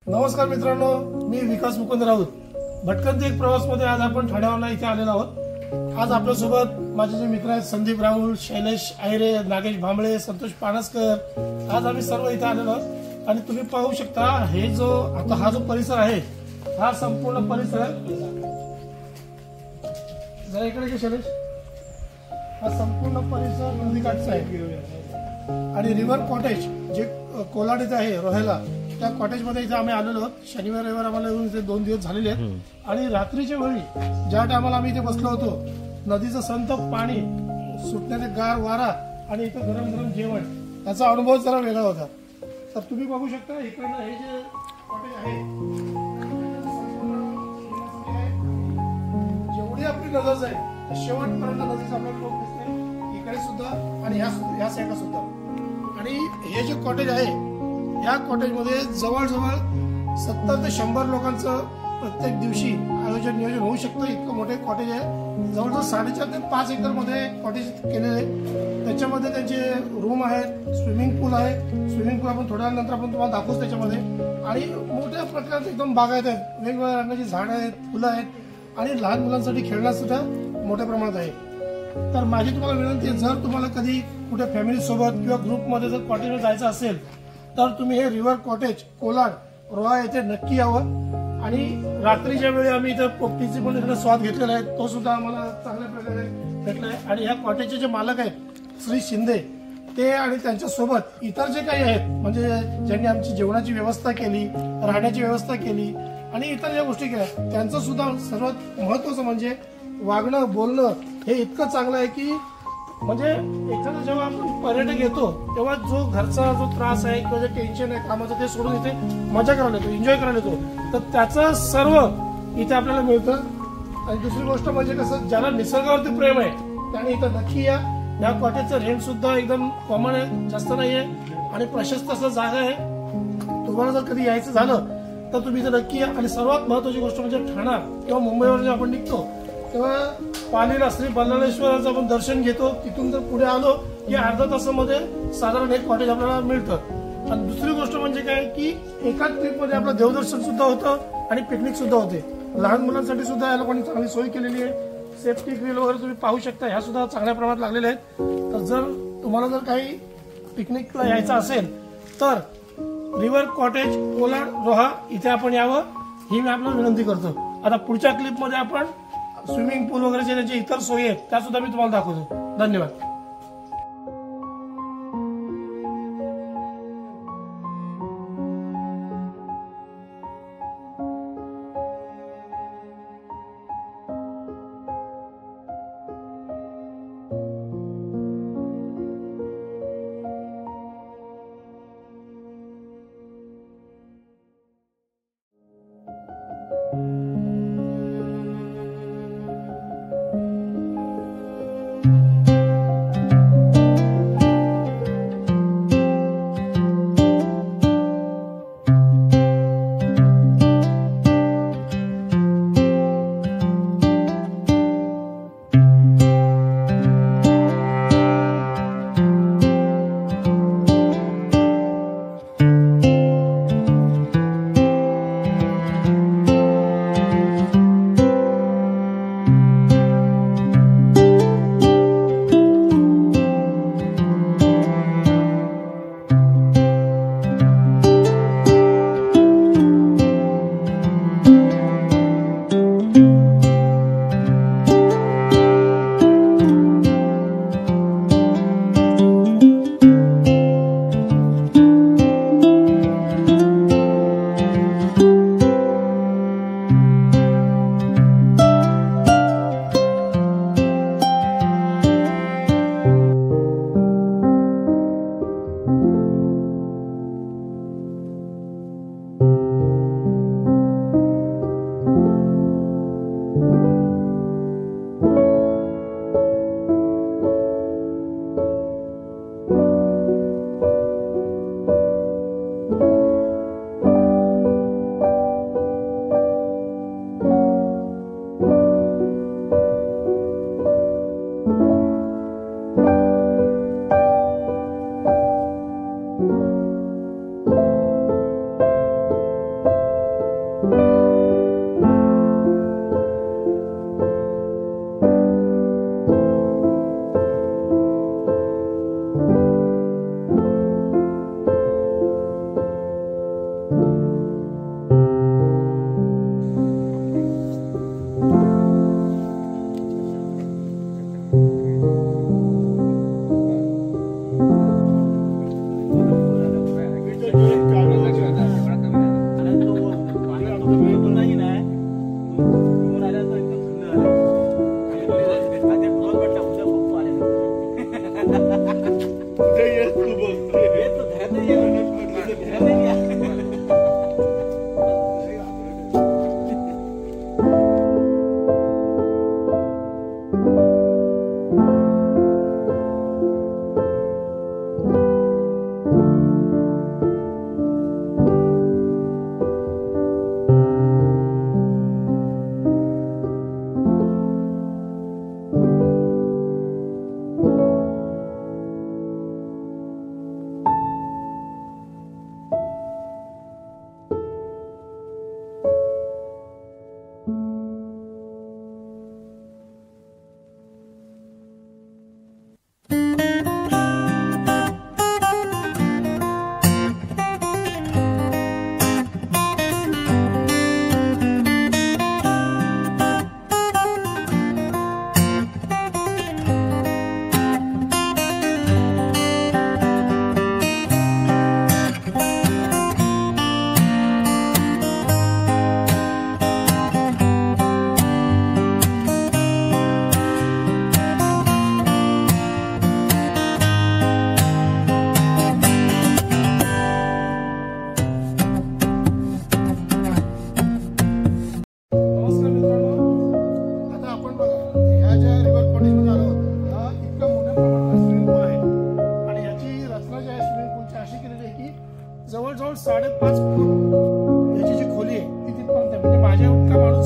नमस्कार मित्रांनो, मी विकास मुकुंद राऊत. भटकंती एक प्रवास मध्ये आज आपण ठाण्यावरला इथे आलेलो आहोत. आज आपल्यासोबत माझे जे मित्र आहेत संदीप राहुल, शैलेश आयरे, नागेश भांबळे, संतोष पानसकर, आज आम्ही सर्व इथे आलेलो आहोत. आणि तुम्ही पाहू शकता हे जो आता हा जो परिसर आहे, हा संपूर्ण परिसर जरा इकडे घे शैलेश. हा संपूर्ण परिसर नदीकाठचा आहे आणि रिव्हर कॉटेज जे कोलाड इथे आहे रोह्याला, त्या कॉटेजमध्ये इथे आम्ही आलेलो आहोत. शनिवार रविवार आम्हाला येऊन इथे 2 दिवस झालेले आहेत. आणि रात्रीच्या वेळी ज्या टायमाला आम्ही इथे बसलो होतो, नदीचं संत पाणी, सुटण्याचे गार वारा आणि इथे गरम गरम जेवण, त्याचा अनुभव जरा वेगळा होता. तर तुम्ही बघू शकता इकडनं हे जे कॉटेज आहे, जेवढी आपली नजर जाईल शेवटपर्यंत नदीचं आपल्याला टोक दिसते, इकडे सुद्धा आणि ह्या साईडला सुद्धा. आणि हे जे कॉटेज आहे, या कॉटेजमध्ये जवळजवळ 70 ते 100 लोकांचं प्रत्येक दिवशी नियोजन होऊ शकतं. इतकं मोठे कॉटेज आहे. जवळजवळ 4.5 ते 5 एकर मध्ये कॉटेज केलेले आहे. त्याच्यामध्ये त्यांचे रूम आहेत, स्विमिंग पूल आहे. स्विमिंग पूल आपण थोड्या नंतर आपण तुम्हाला दाखवूच त्याच्यामध्ये. आणि मोठ्या प्रकारचे एकदम बागायत आहेत, वेगवेगळ्या रंगाची झाडं आहेत, फुलं आहेत आणि लहान मुलांसाठी खेळणं सुद्धा मोठ्या प्रमाणात आहे. तर माझी तुम्हाला विनंती आहे, जर तुम्हाला कधी कुठे फॅमिली सोबत किंवा ग्रुपमध्ये जर कॉटेजवर जायचं असेल तर तुम्ही हे रिव्हर कॉटेज कोलाड रोहा येथे नक्की यावं. आणि रात्रीच्या वेळी आम्ही इथं पोपटीची पण इकडे स्वाद घेतलेला आहे, तो सुद्धा आम्हाला चांगल्या प्रकारे भेटला आहे. आणि ह्या कॉटेजचे जे मालक आहेत श्री शिंदे, ते आणि त्यांच्या सोबत इतर जे काही आहेत, म्हणजे ज्यांनी आमची जेवणाची व्यवस्था केली, राहण्याची व्यवस्था केली आणि इतर ज्या गोष्टी केल्या, त्यांचं सुद्धा सर्वात महत्वाचं म्हणजे वागणं बोलणं हे इतकं चांगलं आहे की म्हणजे एखादा जेव्हा आपण पर्यटक येतो तेव्हा जो घरचा जो त्रास आहे किंवा जे टेन्शन आहे कामाचं, ते सोडून इथे मजा करायला येतो, एन्जॉय करायला येतो. तर त्याचं सर्व इथे आपल्याला मिळतं. आणि दुसरी गोष्ट म्हणजे कसं, ज्याला निसर्गावरती प्रेम आहे त्याने इथं नक्की या. या कॉटेजचं रेंट सुद्धा एकदम कॉमन आहे, जास्त नाहीये आणि प्रशस्त असं जागा आहे. तुम्हाला जर कधी यायचं झालं तर तुम्ही इथं नक्की या. आणि सर्वात महत्वाची गोष्ट म्हणजे ठाणा किंवा मुंबईवर जेव्हा आपण निघतो तेव्हा पालीला श्री बल्लाळेश्वराचं आपण दर्शन घेतो. तिथून जर पुढे आलो की अर्धा तासामध्ये साधारण एक कॉटेज आपल्याला मिळतं. आणि दुसरी गोष्ट म्हणजे काय की एकाच ट्रिपमध्ये आपलं देवदर्शन सुद्धा होतं आणि पिकनिक सुद्धा होते. लहान मुलांसाठी सुद्धा या लोकांनी चांगली सोय केलेली आहे. सेफ्टी ग्रिल वगैरे तुम्ही पाहू शकता, ह्या सुद्धा चांगल्या प्रमाणात लागलेल्या आहेत. तर जर तुम्हाला जर काही पिकनिकला यायचं असेल तर रिव्हर कॉटेज कोलाड रोहा इथे आपण यावं, ही मी आपल्याला विनंती करतो. आता पुढच्या क्लिपमध्ये आपण स्विमिंग पूल वगैरे ज्याचे इतर सोयी आहेत त्या सुद्धा मी तुम्हाला दाखवतो. धन्यवाद.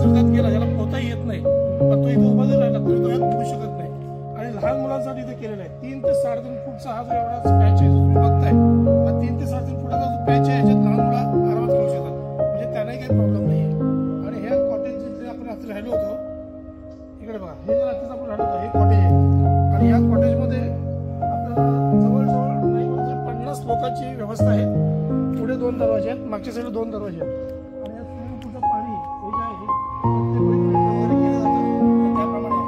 जर त्यात गेला त्याला पोहताही येत नाही, पण तो इथे उभा जर राहिला तरी तो यात पोहू शकत नाही. आणि लहान मुलांसाठी इथे केलेलं आहे. 3 ते 3.5 फूटचा हा जो एवढा पॅच आहे जो तुम्ही बघताय, हा 3 ते 3.5 फुटाचा जो पॅच आहे याच्यात लहान मुलं आरामात खेळू शकतात, म्हणजे त्यांनाही काही प्रॉब्लेम नाही आहे. आणि ह्या कॉटेज जिथे आपण रात्री राहिलो होतो, इकडे बघा, हे जे रात्रीच आपण राहिलो होतो हे कॉटेज आहे. आणि या कॉटेजमध्ये आपल्याला जवळजवळ नाही म्हणजे 50 लोकांची व्यवस्था आहे. पुढे 2 दरवाजे आहेत, मागच्या साईडला 2 दरवाजे आहेत. आणि या स्विमिंग पूलचं पाणी हे जे आहे वगैरे केलं जातं त्याप्रमाणे आहे.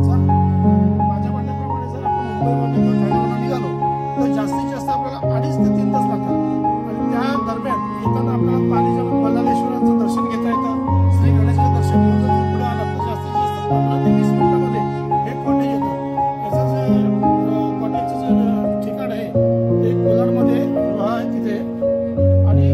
जर माझ्या म्हणण्याप्रमाणे जर आपण मुंबईमध्ये किंवा ठाण्यावरून निघालो तर जास्तीत जास्त आपल्याला 2.5 ते 3 तास लागतात. आणि त्या दरम्यान येताना आपल्याला पाणीच्या बल्लाळेश्वराचं दर्शन घेता येतं, श्री गणेशाचं दर्शन घेऊन जर पुढे आला तर जास्तीत जास्त 15 ते 20 मिनिटामध्ये हे कॉटेज येतं. याचं जे कॉटेजचं जे ठिकाण आहे ते कोलाडमध्ये आहे तिथे. आणि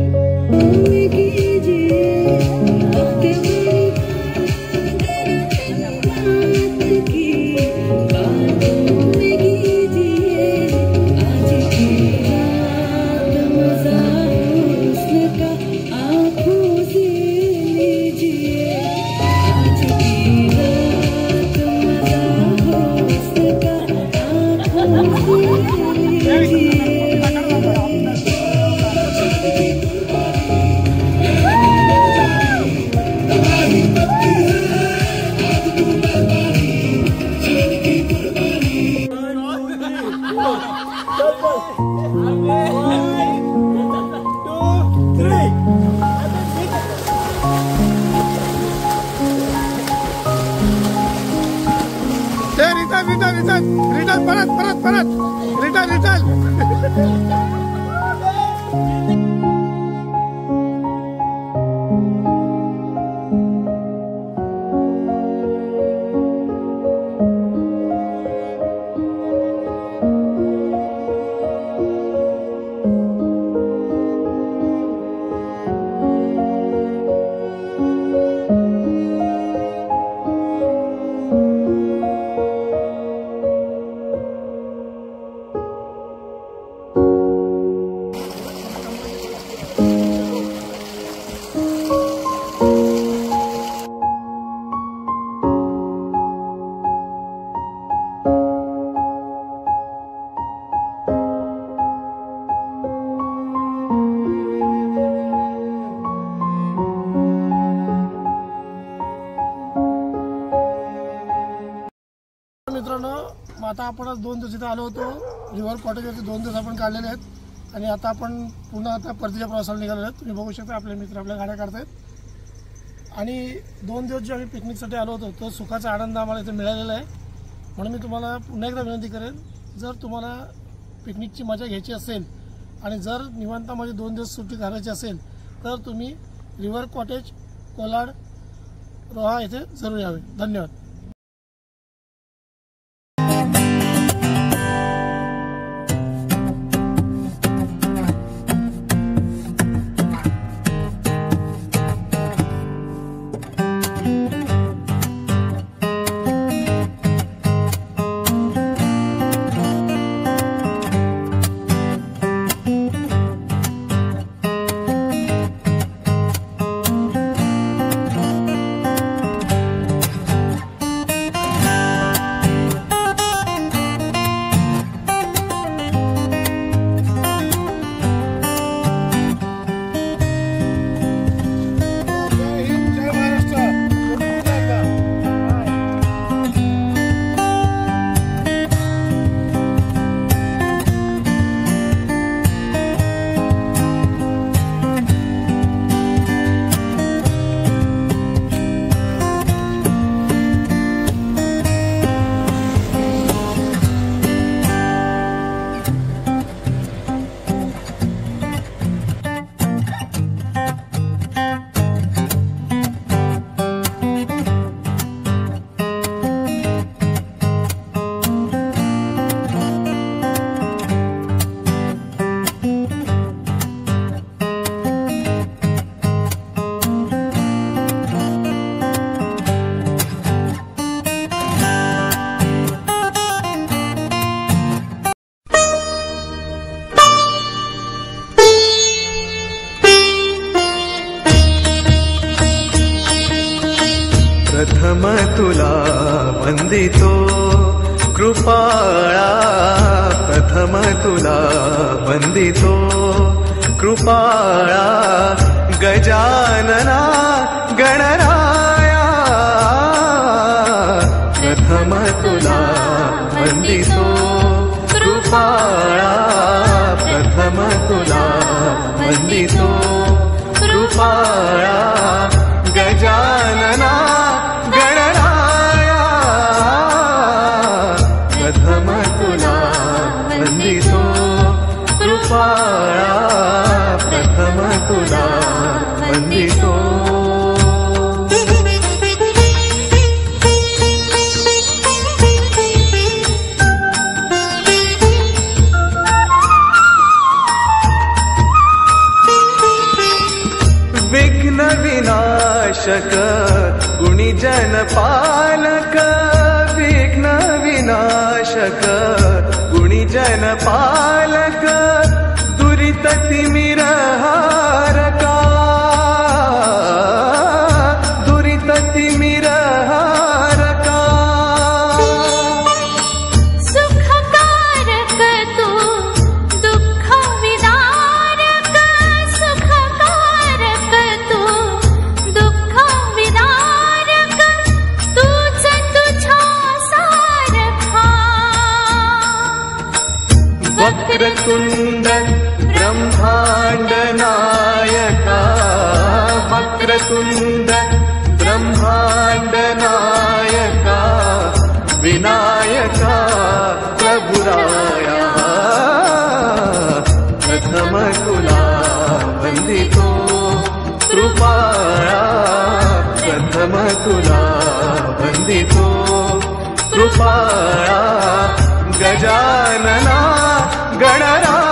रिटर्न परत रिटर्न मित्रांनो, आता आपण 2 दिवस इथे आलो होतो. रिव्हर कॉटेजवरती 2 दिवस आपण काढलेले आहेत. आणि आता आपण पुन्हा परतीच्या प्रवासाला निघालेलो आहेत. तुम्ही बघू शकता आपले मित्र आपल्या गाड्या काढतायत. आणि 2 दिवस जे आम्ही पिकनिकसाठी आलो होतो तो सुखाचा आनंद आम्हाला इथे मिळालेला आहे. म्हणून मी तुम्हाला पुन्हा एकदा विनंती करेन, जर तुम्हाला पिकनिकची मजा घ्यायची असेल आणि जर निवांतामध्ये 2 दिवस सुट्टी घालायची असेल तर तुम्ही रिव्हर कॉटेज कोलाड रोहा येथे जरूर यावे. धन्यवाद. प्रथम तुला वंदितो कृपाळा, प्रथम तुला वंदितो कृपाळा, गजानना गणराया, प्रथम तुला वंदितो कृपाळा, प्रथम तुला वंदितो कृपाळा, गजानना गणराया, प्रथम तुला वंदितो कृपाळा, प्रथम तुला वंदितो. विघ्न विनाशक गुणीजन पालक, विघ्न विनाशक गुणीजन पालक, दुरित तिमिरहारका, दुरित तिमिरहारका, सुखकारक तू दुःख विदारक, सुखकारक तू दुःख विदारक, तूच तुझ्या सारखा. वक्रतुंड ब्रह्मांड नायका, वक्रतुंड ब्रह्मांड नायका, विनायका प्रभुराया, प्रथम तुला वंदितो कृपाळा, प्रथम तुला वंदितो कृपाळा, गजानना गणराया,